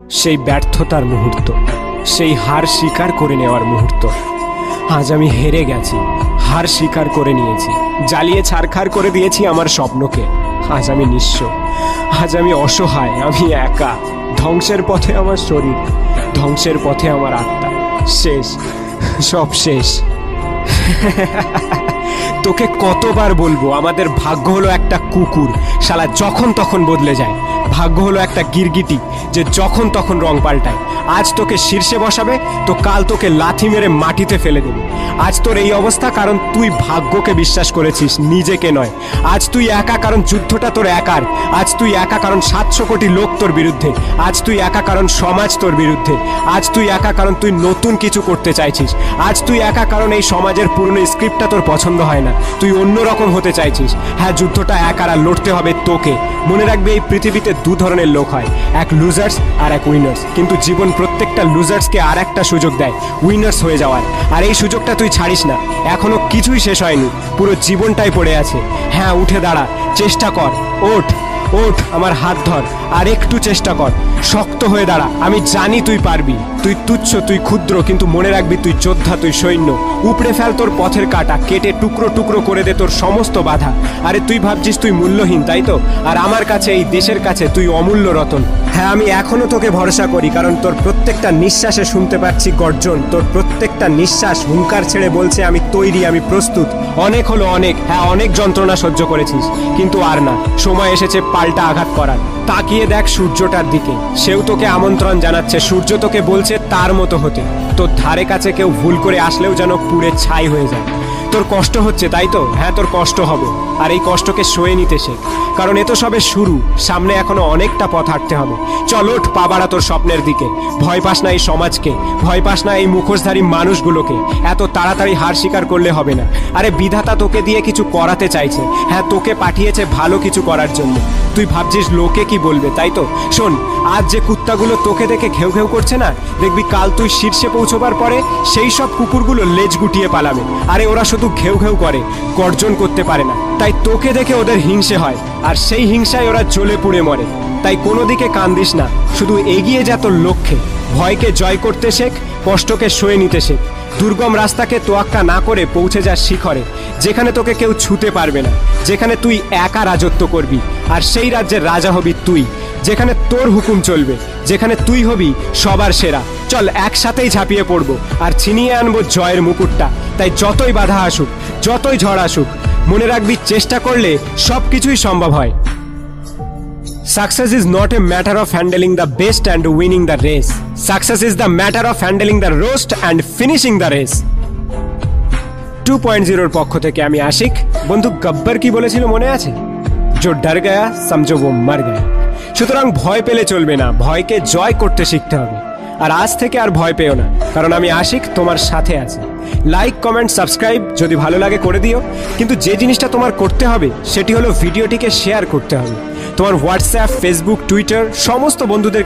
সেই ব্যর্থতার মুহূর্ত, সেই হার স্বীকার করে নেওয়ার মুহূর্ত। আজ আমি হেরে গেছি, হার স্বীকার করে নিয়েছি, জ্বালিয়ে ছারখার করে দিয়েছি আমার স্বপ্নকে। আজ আমি নিঃস্ব, আজ আমি অসহায়, আমি একা। ধ্বংসের পথে আমার শরীর, ধ্বংসের পথে আমার আত্মা। শেষ, সব শেষ। তোকে কতবার বলবো, আমাদের ভাগ্য হলো একটা কুকুর, শালা যখন তখন বদলে যায়। ভাগ্য হলো একটা গিরগিটি, যে যখন তখন রং পাল্টায়। আজ তোকে শীর্ষে বসাবে তো কাল তোকে লাথি মেরে মাটিতে ফেলে দেবে। আজ তোর এই অবস্থা কারণ তুই ভাগ্যকে বিশ্বাস করেছিস, নিজেকে নয়। আজ তুই একা কারণ যুদ্ধটা তোর একার। আজ তুই একা কারণ 700 কোটি লোক তোর বিরুদ্ধে। আজ তুই একা কারণ সমাজ তোর বিরুদ্ধে। আজ তুই একা কারণ তুই নতুন কিছু করতে চাইছিস। আজ তুই একা কারণ এই সমাজের পুরনো স্ক্রিপ্টটা তোর পছন্দ হয় না, তুই অন্যরকম হতে চাইছিস। হ্যাঁ, যুদ্ধটা একার, আর লড়তে হবে তোকে। মনে রাখবে, এই পৃথিবীতে দু ধরনের লোক হয়, এক লুজার্স আর এক উইনার্স। কিন্তু জীবন প্রত্যেকটা লুজার্সকে আর একটা সুযোগ দেয় উইনার্স হয়ে যাওয়ার, আর এই সুযোগটা তুই ছাড়িস না। এখনো কিছুই শেষ হয়নি, পুরো জীবনটাই পড়ে আছে। হ্যাঁ, উঠে দাঁড়া, চেষ্টা কর, ওঠ ওঠ, আমার হাত ধর, আর একটু চেষ্টা কর, শক্ত হয়ে দাঁড়া। আমি জানি তুই পারবি। তুই তুচ্ছ, তুই ক্ষুদ্র, কিন্তু মনে রাখবি তুই যোদ্ধা, তুই সৈন্য। উপড়ে ফেল তোর পথের কাঁটা, কেটে টুকরো টুকরো করে দে তোর সমস্ত বাধা। আরে তুই ভাবছিস তুই মূল্যহীন, তাই তো? আর আমার কাছে, এই দেশের কাছে তুই অমূল্য রতন। হ্যাঁ, আমি এখনো তোকে ভরসা করি, কারণ তোর প্রত্যেকটা নিঃশ্বাসে শুনতে পাচ্ছি গর্জন। তোর প্রত্যেকটা নিঃশ্বাস হুঙ্কার ছেড়ে বলছে আমি তৈরি, আমি প্রস্তুত। অনেক হলো অনেক, হ্যাঁ অনেক যন্ত্রণা সহ্য করেছিস, কিন্তু আর না। সময় এসেছে পাল্টা আঘাত করার। তাকিয়ে দেখ সূর্যটার দিকে, সেও তোকে আমন্ত্রণ জানাচ্ছে। সূর্য তোকে বলছে তার মতো হতে। তোর ধারে কাছে কেউ ভুল করে আসলেও যেন পুড়ে ছাই হয়ে যায়। তোর কষ্ট হচ্ছে, তাই তো? হ্যাঁ, তোর কষ্ট হবে, আর এই কষ্টকে সয়ে নিতে শেখ, কারণ এ তো সবে শুরু। সামনে এখনো অনেকটা পথ হাঁটতে হবে। চল ওঠ, পা বাড়া তোর স্বপ্নের দিকে। ভয় পাস না এই সমাজকে, ভয় পাস না এই মুখোশধারী মানুষগুলোকে। এত তাড়াতাড়ি হার স্বীকার করলে হবে না। আরে বিধাতা তোকে দিয়ে কিছু করাতে চাইছে। হ্যাঁ, তোকে পাঠিয়েছে ভালো কিছু করার জন্য। তুই ভাবছিস লোকে কি বলবে, তাই তো? শোন, আজ যে কুত্তাগুলো তোকে দেখে ঘেউ ঘেউ করছে না, দেখবি কাল তুই শীর্ষে পৌঁছবার পরে সেই সব কুকুরগুলো লেজ গুটিয়ে পালাবে। আরে ওরা শুধু ঘেউ ঘেউ করে, গর্জন করতে পারে না। তাই তোকে দেখে ওদের হিংসে হয়, আর সেই হিংসায় ওরা জ্বলে পুড়ে মরে। তাই কোনো দিকে কান্দিস না, শুধু এগিয়ে যা তোর লক্ষ্যে। ভয়কে জয় করতে শেখ, কষ্টকে সয়ে নিতে শেখ। দুর্গম রাস্তাকে তোয়াক্কা না করে পৌঁছে যা শিখরে, যেখানে তোকে কেউ ছুতে পারবে না, যেখানে তুই একা রাজত্ব করবি, আর সেই রাজ্যের রাজা হবি তুই। যেখানে তোর হুকুম চলবে, যেখানে তুই হবি সবার সেরা। চল একসাথেই ঝাঁপিয়ে পড়বো আর ছিনিয়ে আনবো জয়ের মুকুটটা। তাই যতই বাধা আসুক, যতই ঝড় আসুক, মনে রাখবি চেষ্টা করলে সবকিছুই সম্ভব হয়। Success is not a matter of handling the best and winning the race. Success is the matter of handling the roast and finishing the race. 2.0 পক্ষ থেকে আমি আশিক। বন্ধু গব্বর কি বলেছিল মনে আছে? जो डर गया समझो वो मर गया। সুতরাং ভয় পেলে চলবে না, ভয়কে জয় করতে শিখতে হবে। আর আজ থেকে আর ভয় পেও না, কারণ আমি আশিক তোমার সাথে আছি। লাইক, কমেন্ট, সাবস্ক্রাইব যদি ভালো লাগে করে দিও, কিন্তু যে জিনিসটা তোমার করতে হবে সেটি হলো ভিডিওটিকে শেয়ার করতে হবে। তোমার হোয়াটসঅ্যাপ, ফেসবুক, টুইটার সমস্ত বন্ধুদের